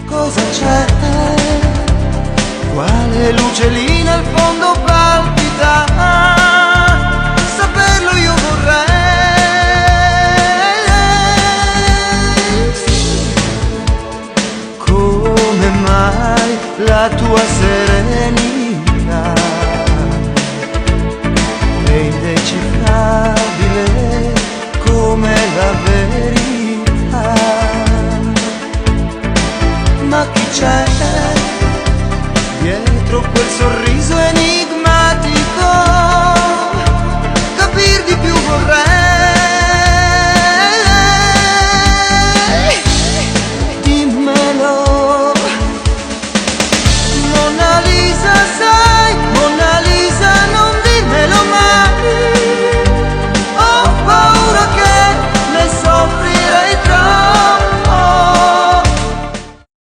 Cosa c'è? Quale luce lì nel fondo palpita? Saperlo io vorrei. Come mai la tua serenità è indecifrabile come la verità? Ma chi c'è dietro quel sorriso enigmatico? Capir di più vorrei.